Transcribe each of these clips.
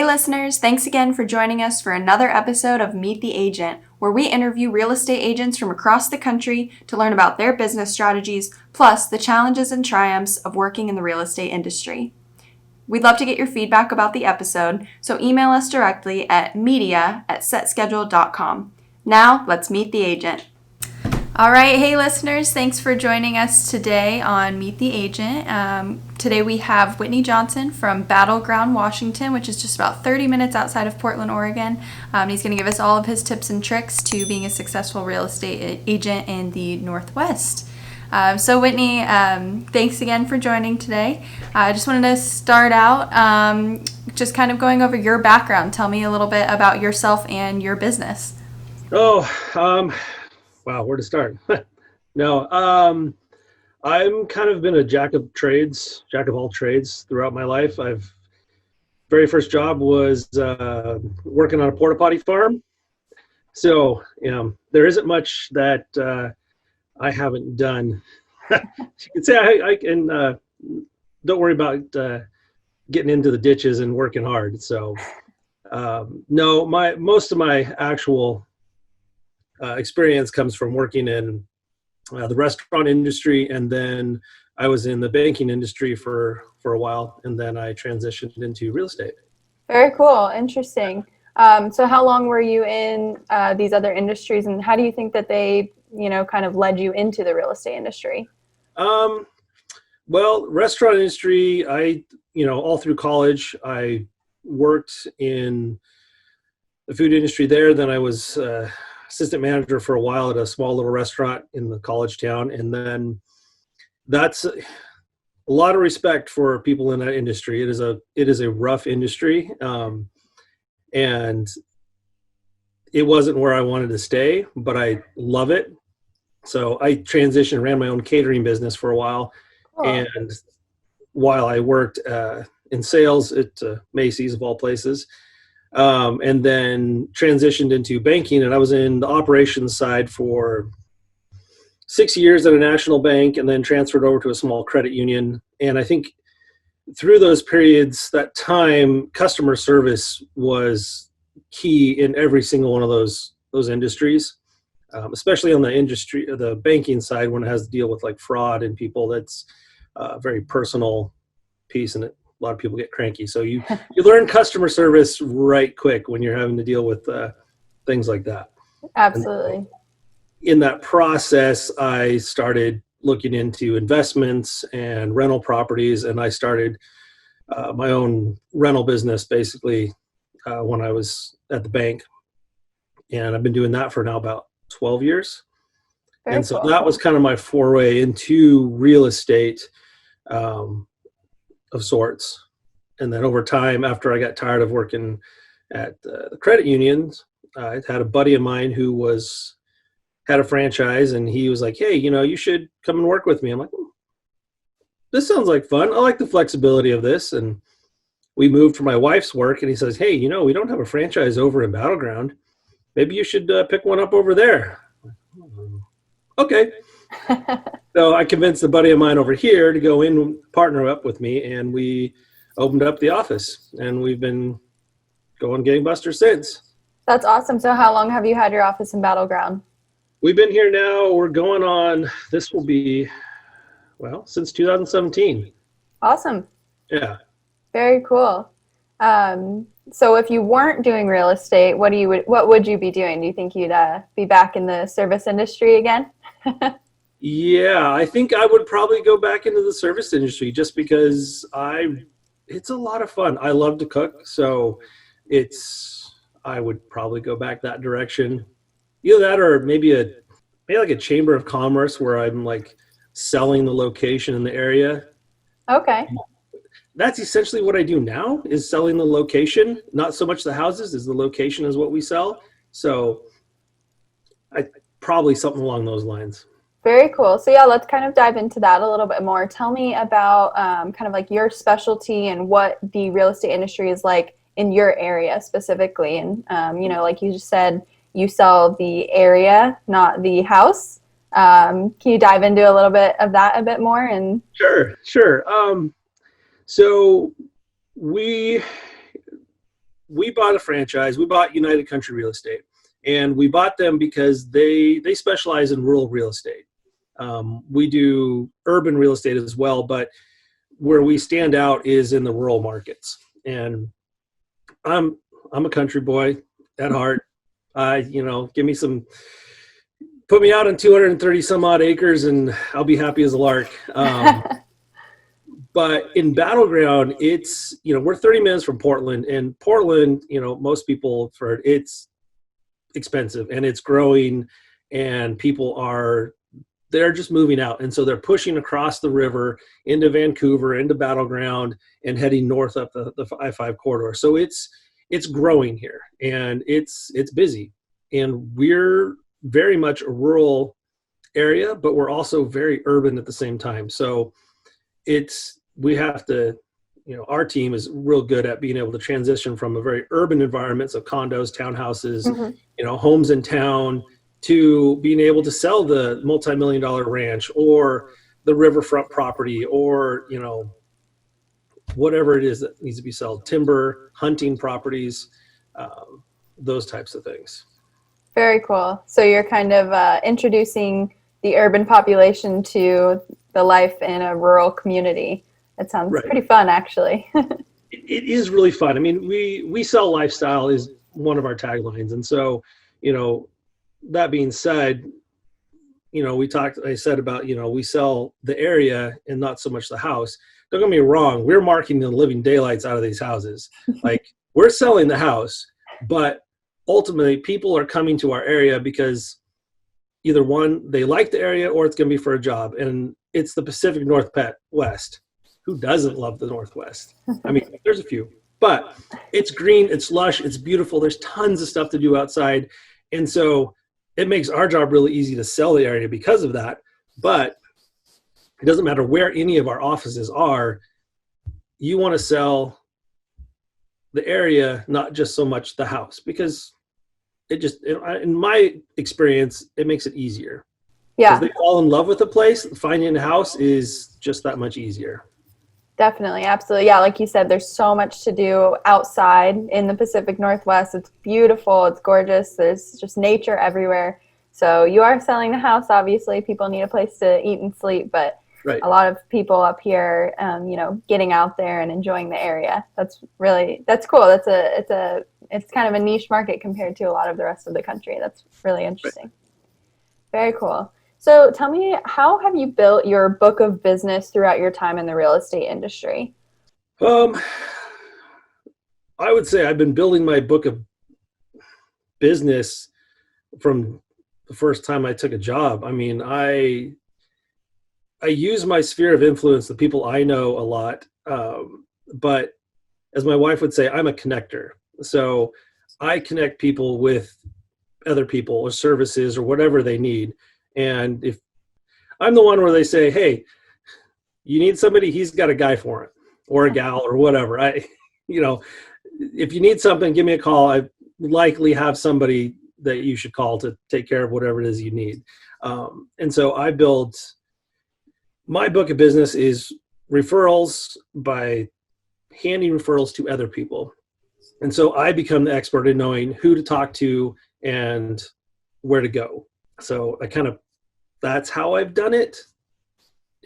listeners, thanks again for joining us for another episode of Meet the Agent, where we interview real estate agents from across the country to learn about their business strategies, plus the challenges and triumphs of working in the real estate industry. We'd love to get your feedback about the episode, so email us directly at media@setschedule.com. Now, let's meet the agent. All right, hey listeners, thanks for joining us today on Meet the Agent. Today we have Whitney Johnson from Battleground, Washington, which is just about 30 minutes outside of Portland, Oregon. He's going to give us all of his tips and tricks to being a successful real estate agent in the Northwest. So Whitney, thanks again for joining today. I just wanted to start out just kind of going over your background. Tell me a little bit about yourself and your business. Wow, where to start? No, I'm kind of been a jack of all trades throughout my life. Very first job was working on a porta potty farm. So, there isn't much that I haven't done. You can say I can, don't worry about getting into the ditches and working hard. So, no, most of my actual experience comes from working in the restaurant industry, and then I was in the banking industry for a while, and then I transitioned into real estate. Very cool. Interesting. So how long were you in these other industries, and how do you think that they, kind of led you into the real estate industry? Well, restaurant industry, all through college, I worked in the food industry there. Then I was assistant manager for a while at a small little restaurant in the college town. And then that's a lot of respect for people in that industry. It is a rough industry. And it wasn't where I wanted to stay, but I love it. So I transitioned, ran my own catering business for a while. Cool. And while I worked in sales at Macy's of all places, and then transitioned into banking, and I was in the operations side for 6 years at a national bank, and then transferred over to a small credit union. And I think through those periods, that time, customer service was key in every single one of those industries, especially on the banking side, when it has to deal with like fraud and people. That's a very personal piece, and a lot of people get cranky. So you learn customer service right quick when you're having to deal with things like that. Absolutely. And in that process, I started looking into investments and rental properties, and I started my own rental business basically when I was at the bank. And I've been doing that for now about 12 years. Very and so cool. That was kind of my foray into real estate of sorts. And then over time, after I got tired of working at the credit unions, I had a buddy of mine who had a franchise, and he was like, "Hey, you should come and work with me." I'm like, "This sounds like fun. I like the flexibility of this." And we moved for my wife's work, and he says, "Hey, we don't have a franchise over in Battleground. Maybe you should pick one up over there." Okay. So I convinced a buddy of mine over here to go in and partner up with me, and we opened up the office, and we've been going gangbusters since. That's awesome. So how long have you had your office in Battleground? We've been here now, we're going on, this will be, since 2017. Awesome. Yeah. Very cool. So if you weren't doing real estate, what would you be doing? Do you think you'd be back in the service industry again? Yeah, I think I would probably go back into the service industry just because it's a lot of fun. I love to cook, so I would probably go back that direction. Either that, or maybe like a chamber of commerce where I'm like selling the location in the area. Okay. That's essentially what I do now, is selling the location, not so much the houses, is the location is what we sell. So probably something along those lines. Very cool. So yeah, let's kind of dive into that a little bit more. Tell me about kind of like your specialty and what the real estate industry is like in your area specifically. And, like you just said, you sell the area, not the house. Can you dive into a little bit of that a bit more? And Sure. So we we bought a franchise. We bought United Country Real Estate, and we bought them because they specialize in rural real estate. We do urban real estate as well, but where we stand out is in the rural markets. And I'm a country boy at heart. Put me out on 230 some odd acres and I'll be happy as a lark. But in Battleground, it's, we're 30 minutes from Portland, and Portland, most people it's expensive and it's growing, and they're just moving out. And so they're pushing across the river into Vancouver, into Battleground, and heading north up the I-5 corridor. So it's growing here, and it's busy. And we're very much a rural area, but we're also very urban at the same time. So we have to, our team is real good at being able to transition from a very urban environment, so condos, townhouses, homes in town, to being able to sell the multi-million-dollar ranch or the riverfront property, or, whatever it is that needs to be sold, timber, hunting properties, those types of things. Very cool. So you're kind of introducing the urban population to the life in a rural community. It sounds pretty fun, actually. It is really fun. I mean, we sell lifestyle is one of our taglines. And so, that being said, I said about, we sell the area and not so much the house. Don't get me wrong. We're marketing the living daylights out of these houses. Like, we're selling the house, but ultimately people are coming to our area because either one, they like the area, or it's going to be for a job. And it's the Pacific Northwest. Who doesn't love the Northwest? I mean, there's a few, but it's green, it's lush, it's beautiful. There's tons of stuff to do outside. And so it makes our job really easy to sell the area because of that. But it doesn't matter where any of our offices are. You want to sell the area, not just so much the house, because in my experience, it makes it easier. Yeah. Because they fall in love with the place. Finding a house is just that much easier. Definitely. Absolutely. Yeah. Like you said, there's so much to do outside in the Pacific Northwest. It's beautiful. It's gorgeous. There's just nature everywhere. So you are selling the house. Obviously, people need a place to eat and sleep, but a lot of people up here, getting out there and enjoying the area. That's cool. It's kind of a niche market compared to a lot of the rest of the country. That's really interesting. Very cool. So tell me, how have you built your book of business throughout your time in the real estate industry? I would say I've been building my book of business from the first time I took a job. I mean, I use my sphere of influence, the people I know, a lot. But as my wife would say, I'm a connector. So I connect people with other people or services or whatever they need. And if I'm the one where they say, hey, you need somebody, he's got a guy for it, or a gal, or whatever. If you need something, give me a call. I likely have somebody that you should call to take care of whatever it is you need. And so my book of business is referrals, by handing referrals to other people. And so I become the expert in knowing who to talk to and where to go. So that's how I've done it,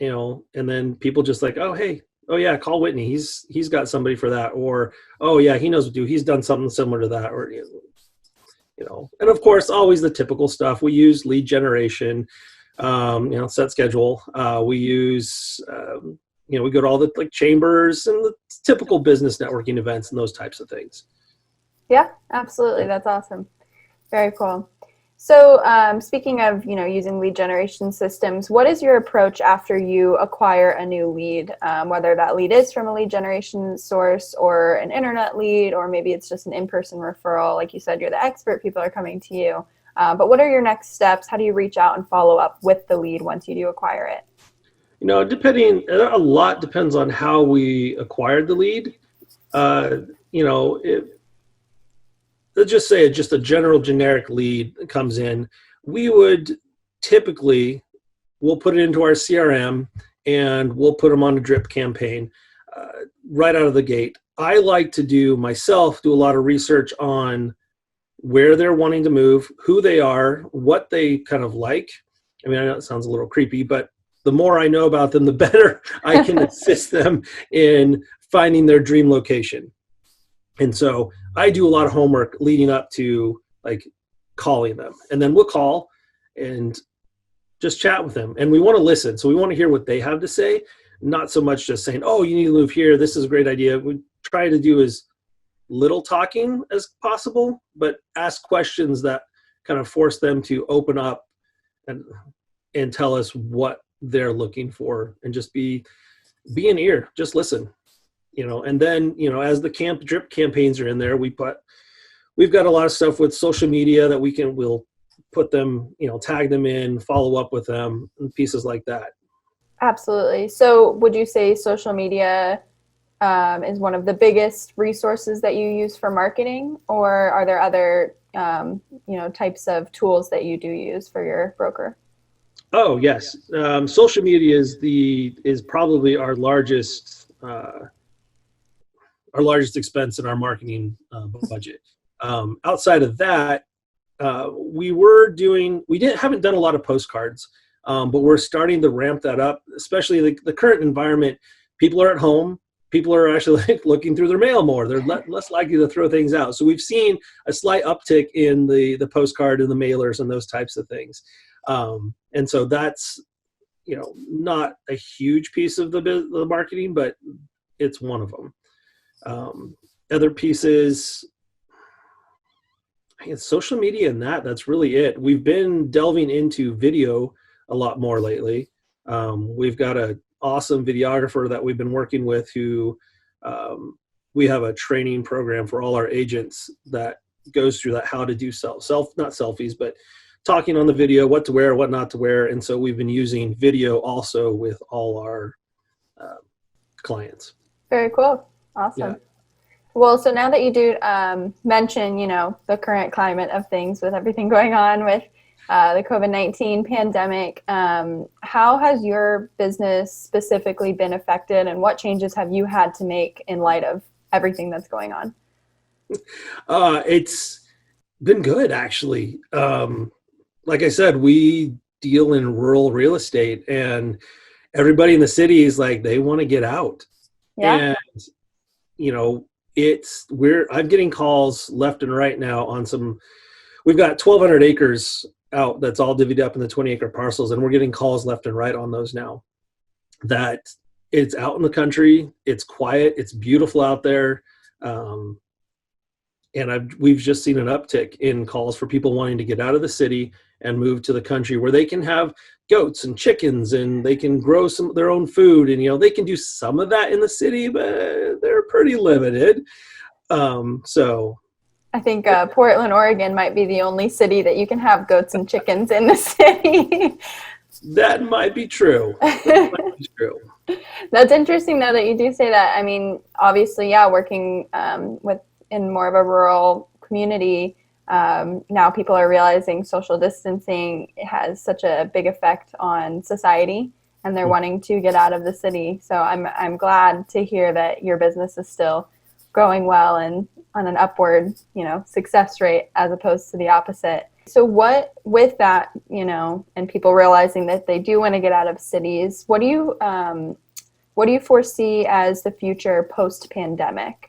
and then people just like, oh, hey, oh yeah, call Whitney. He's got somebody for that. Or, oh yeah, he knows what to do. He's done something similar to that. Or, and of course, always the typical stuff. We use lead generation, set schedule. We use, we go to all the chambers and the typical business networking events and those types of things. Yeah, absolutely. That's awesome. Very cool. So speaking of, using lead generation systems, what is your approach after you acquire a new lead, whether that lead is from a lead generation source or an internet lead, or maybe it's just an in-person referral? Like you said, you're the expert, people are coming to you. But what are your next steps? How do you reach out and follow up with the lead once you do acquire it? A lot depends on how we acquired the lead. Let's just say just a generic lead comes in, we would typically, we'll put it into our CRM and we'll put them on a drip campaign right out of the gate. I like to do a lot of research on where they're wanting to move, who they are, what they kind of like. I mean, I know it sounds a little creepy, but the more I know about them, the better I can assist them in finding their dream location. And so I do a lot of homework leading up to like calling them, and then we'll call and just chat with them. And we want to listen. So we want to hear what they have to say, not so much just saying, oh, you need to move here. This is a great idea. We try to do as little talking as possible, but ask questions that kind of force them to open up and tell us what they're looking for, and just be an ear, just listen, and then, as the drip campaigns are in there, we've got a lot of stuff with social media that we'll put them, tag them in, follow up with them, and pieces like that. Absolutely. So would you say social media is one of the biggest resources that you use for marketing, or are there other, types of tools that you do use for your broker? Oh, yes. Social media is probably our largest expense in our marketing budget. Outside of that, we haven't done a lot of postcards, but we're starting to ramp that up, especially the current environment. People are at home. People are actually looking through their mail more. They're less likely to throw things out. So we've seen a slight uptick in the postcard and the mailers and those types of things. And so that's, not a huge piece of the marketing, but it's one of them. Other pieces, I think it's social media, and that's really it. We've been delving into video a lot more lately. We've got an awesome videographer that we've been working with who we have a training program for all our agents that goes through that, how to do not selfies, but talking on the video, what to wear, what not to wear. And so we've been using video also with all our clients. Very cool. Awesome. Yeah. Well, so now that you do mention, the current climate of things with everything going on with the COVID-19 pandemic, how has your business specifically been affected, and what changes have you had to make in light of everything that's going on? It's been good, actually. Like I said, we deal in rural real estate, and everybody in the city is like, they want to get out. Yeah. And, I'm getting calls left and right now on we've got 1,200 acres out that's all divvied up in the 20-acre parcels, and we're getting calls left and right on those now. That it's out in the country, it's quiet, it's beautiful out there. And we've just seen an uptick in calls for people wanting to get out of the city and move to the country where they can have goats and chickens, and they can grow some of their own food. And, they can do some of that in the city, but they're pretty limited. So I think Portland, Oregon might be the only city that you can have goats and chickens in the city. That might be true. That's interesting, though, that you do say that. I mean, obviously, yeah, working in more of a rural community, now people are realizing social distancing has such a big effect on society, and they're wanting to get out of the city. So I'm glad to hear that your business is still growing well and on an upward, success rate, as opposed to the opposite. So what, with that, and people realizing that they do want to get out of cities, what do you foresee as the future post-pandemic?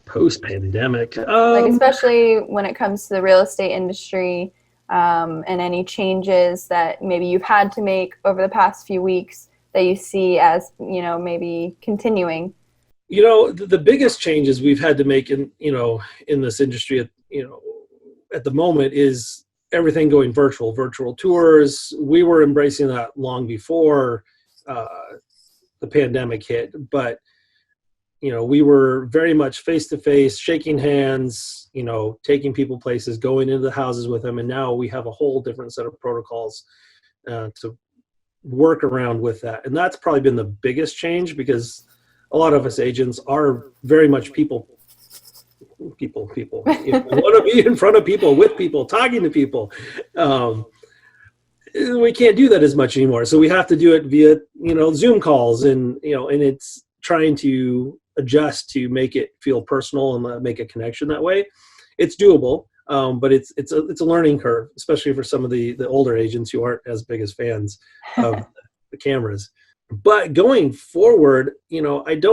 Post-pandemic, like especially when it comes to the real estate industry, and any changes that maybe you've had to make over the past few weeks that you see as, maybe continuing. The biggest changes we've had to make in this industry at the moment is everything going virtual tours. We were embracing that long before the pandemic hit, but we were very much face-to-face, shaking hands, taking people places, going into the houses with them. And now we have a whole different set of protocols to work around with that. And that's probably been the biggest change, because a lot of us agents are very much people. We want to be in front of people, with people, talking to people. We can't do that as much anymore. So we have to do it via, Zoom calls, and it's trying to adjust to make it feel personal and make a connection that way. It's doable, but it's a learning curve, especially for some of the older agents who aren't as big as fans of the cameras. But going forward, the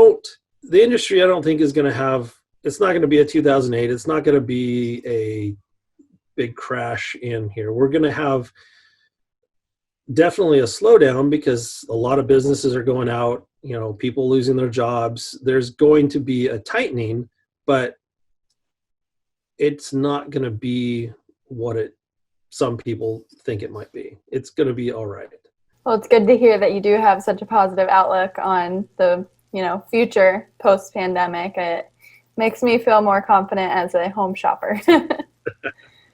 industry I don't think is going to have. It's not going to be a 2008. It's not going to be a big crash in here. We're going to have definitely a slowdown because a lot of businesses are going out, people losing their jobs. There's going to be a tightening, but it's not going to be what some people think it might be. It's going to be all right. Well, it's good to hear that you do have such a positive outlook on the, future post-pandemic. It makes me feel more confident as a home shopper.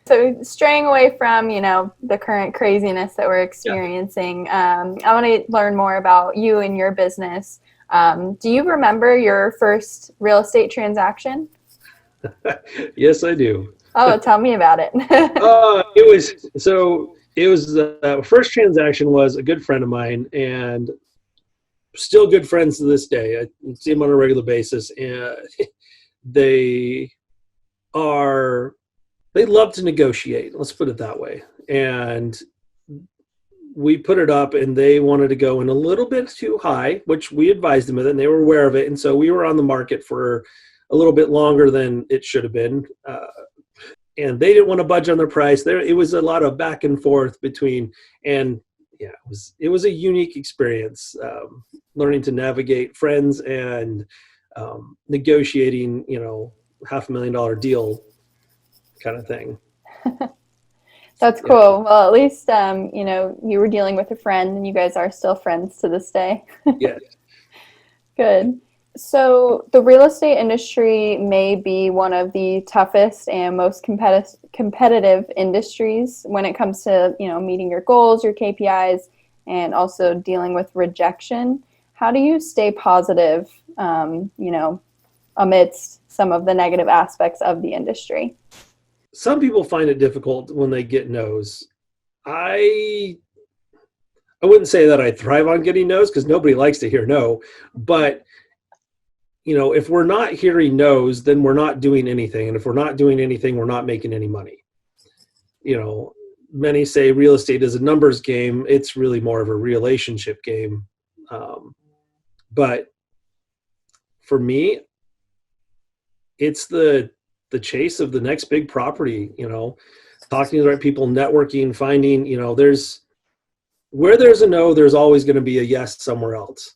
So straying away from, the current craziness that we're experiencing, I want to learn more about you and your business. Do you remember your first real estate transaction? Yes, I do. Oh, tell me about it. The first transaction was a good friend of mine, and still good friends to this day. I see them on a regular basis, and they love to negotiate. Let's put it that way. And we put it up, and they wanted to go in a little bit too high, which we advised them of it, and they were aware of it. And so we were on the market for a little bit longer than it should have been. And they didn't want to budge on their price. It was a lot of back and forth between, and yeah, it was a unique experience, learning to navigate friends and negotiating, $500,000 deal kind of thing. That's cool. Well, at least, you were dealing with a friend and you guys are still friends to this day. Yes. Good. So the real estate industry may be one of the toughest and most competitive industries when it comes to, meeting your goals, your KPIs, and also dealing with rejection. How do you stay positive, amidst some of the negative aspects of the industry? Some people find it difficult when they get no's. I wouldn't say that I thrive on getting no's because nobody likes to hear no, but if we're not hearing no's, then we're not doing anything. And if we're not doing anything, we're not making any money. Many say real estate is a numbers game. It's really more of a relationship game. But for me, it's the chase of the next big property, talking to the right people, networking, finding, where there's a no, there's always going to be a yes somewhere else,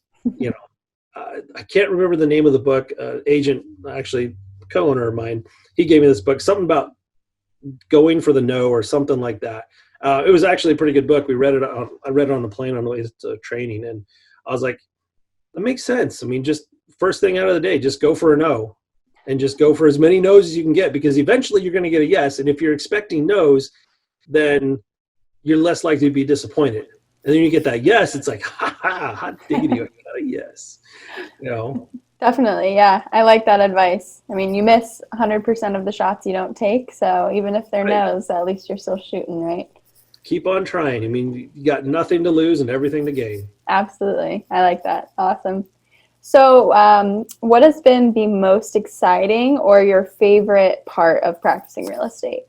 I can't remember the name of the book. Agent, actually, co-owner of mine, he gave me this book, something about going for the no or something like that. It was actually a pretty good book. I read it on the plane on the way to training, and I was like, that makes sense. I mean, just first thing out of the day, just go for a no, and just go for as many no's as you can get, because eventually you're going to get a yes. And if you're expecting no's, then you're less likely to be disappointed. And then you get that yes, it's like, hot diggity, I got a yes. Definitely, yeah. I like that advice. I mean, you miss 100% of the shots you don't take, so even if they're no's, at least you're still shooting, right? Keep on trying. I mean, you got nothing to lose and everything to gain. Absolutely. I like that. Awesome. So what has been the most exciting or your favorite part of practicing real estate?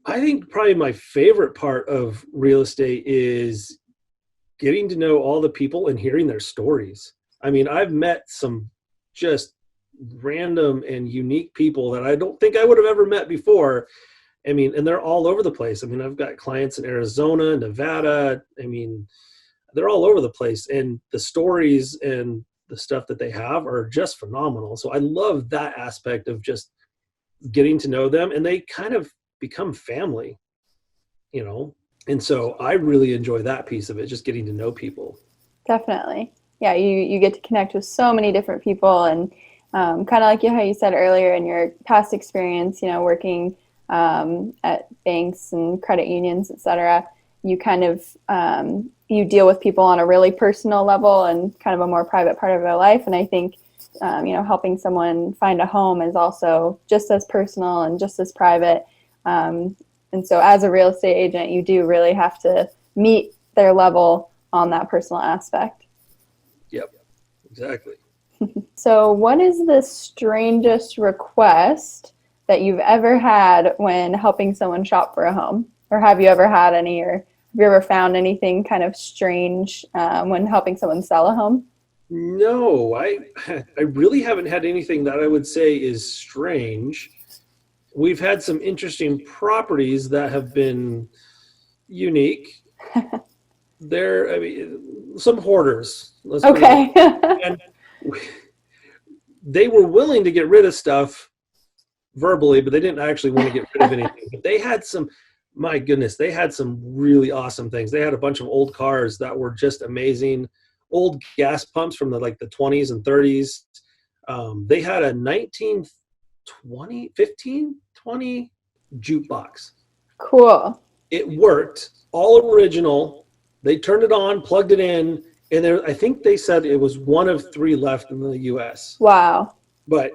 I think probably my favorite part of real estate is getting to know all the people and hearing their stories. I mean, I've met some just random and unique people that I don't think I would have ever met before. I mean, and they're all over the place. I mean, I've got clients in Arizona, Nevada. I mean, they're all over the place. And the stories and the stuff that they have are just phenomenal. So I love that aspect of just getting to know them, and they kind of become family, And so I really enjoy that piece of it, just getting to know people. Definitely. Yeah, you get to connect with so many different people, and kind of like how you said earlier in your past experience, working at banks and credit unions, etc. You kind of you deal with people on a really personal level and kind of a more private part of their life. And I think helping someone find a home is also just as personal and just as private. And so as a real estate agent, you do really have to meet their level on that personal aspect. Yep, exactly. So what is the strangest request that you've ever had when helping someone shop for a home? Or have you ever had any, or have you ever found anything kind of strange when helping someone sell a home? No, I really haven't had anything that I would say is strange. We've had some interesting properties that have been unique. I mean, some hoarders, let's put it that Okay. way. And they were willing to get rid of stuff verbally, but they didn't actually want to get rid of anything. But they had some, my goodness, they had some really awesome things. They had a bunch of old cars that were just amazing, old gas pumps from the 20s and 30s. They had a 1920, 15, 20 jukebox. Cool. It worked, all original. They turned it on, plugged it in, and I think they said it was one of 3 left in the U.S. Wow. But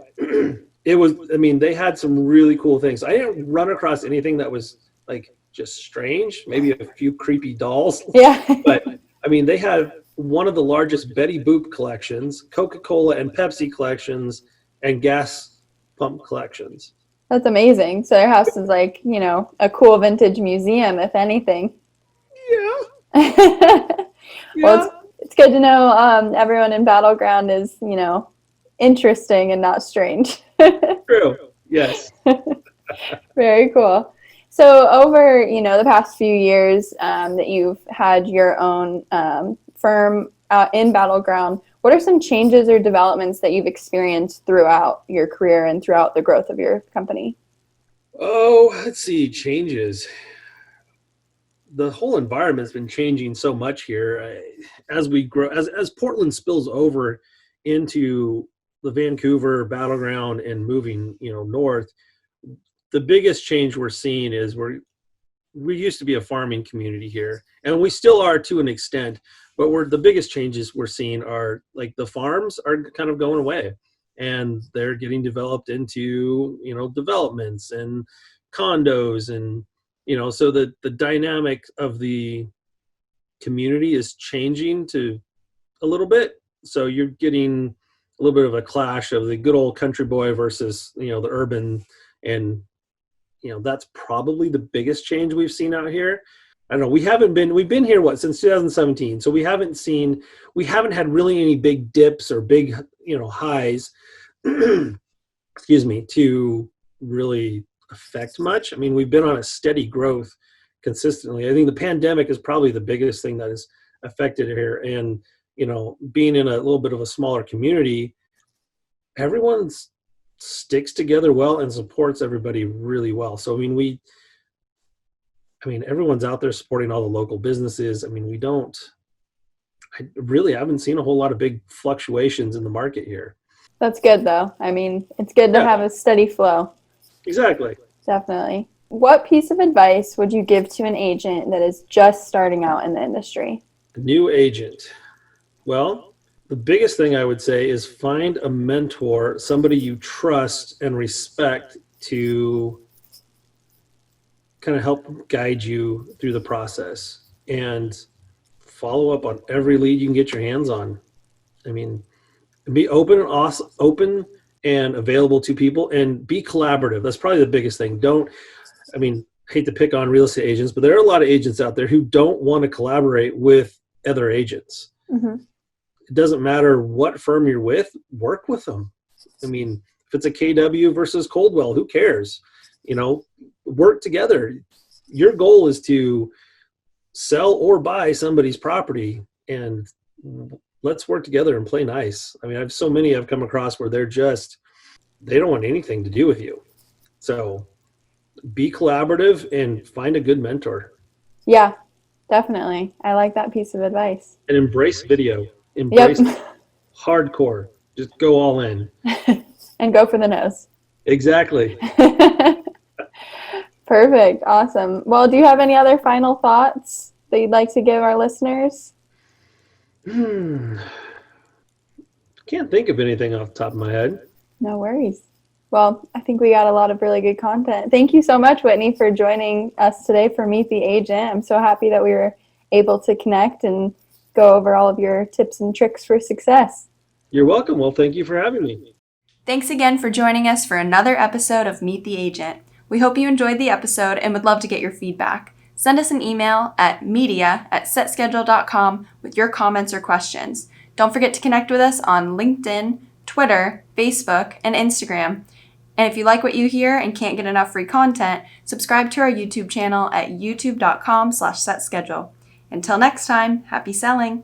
it was, I mean, they had some really cool things. I didn't run across anything that was like just strange, maybe a few creepy dolls. Yeah. But I mean, they had one of the largest Betty Boop collections, Coca-Cola and Pepsi collections, and gas pump collections. That's amazing. So their house is like, a cool vintage museum, if anything. Yeah. Well, Yeah. it's good to know everyone in Battleground is, interesting and not strange. True. Yes. Very cool. So over, the past few years that you've had your own firm in Battleground, what are some changes or developments that you've experienced throughout your career and throughout the growth of your company? Oh, let's see, changes. The whole environment's been changing so much here as we grow, as Portland spills over into the Vancouver battleground and moving, north. The biggest change we're seeing is we used to be a farming community here, and we still are to an extent, but the biggest changes we're seeing are like the farms are kind of going away, and they're getting developed into developments and condos, and so the dynamic of the community is changing to a little bit. So you're getting a little bit of a clash of the good old country boy versus the urban, and that's probably the biggest change we've seen out here. I don't know. We've been here since 2017. So we haven't had really any big dips or big, highs, excuse me, to really affect much. I mean, we've been on a steady growth consistently. I think the pandemic is probably the biggest thing that has affected here. And, being in a little bit of a smaller community, everyone sticks together well and supports everybody really well. So, everyone's out there supporting all the local businesses. I haven't seen a whole lot of big fluctuations in the market here. That's good, though. It's good to have a steady flow. Exactly. Definitely. What piece of advice would you give to an agent that is just starting out in the industry? A new agent. Well, the biggest thing I would say is find a mentor, somebody you trust and respect, to kind of help guide you through the process, and follow up on every lead you can get your hands on. I mean, be open and available to people, and be collaborative. That's probably the biggest thing. Hate to pick on real estate agents, but there are a lot of agents out there who don't want to collaborate with other agents. Mm-hmm. It doesn't matter what firm you're with, work with them. If it's a KW versus Coldwell, who cares? Work together. Your goal is to sell or buy somebody's property, and let's work together and play nice. I have so many I've come across where they don't want anything to do with you. So be collaborative and find a good mentor. Yeah, definitely. I like that piece of advice. And embrace video. Embrace hardcore. Just go all in. And go for the nose. Exactly. Perfect. Awesome. Well, do you have any other final thoughts that you'd like to give our listeners? Can't think of anything off the top of my head. No worries. Well, I think we got a lot of really good content. Thank you so much, Whitney, for joining us today for Meet the Agent. I'm so happy that we were able to connect and go over all of your tips and tricks for success. You're welcome. Well, thank you for having me. Thanks again for joining us for another episode of Meet the Agent. We hope you enjoyed the episode and would love to get your feedback. Send us an email at media@setschedule.com with your comments or questions. Don't forget to connect with us on LinkedIn, Twitter, Facebook, and Instagram. And if you like what you hear and can't get enough free content, subscribe to our YouTube channel at youtube.com/setschedule. Until next time, happy selling!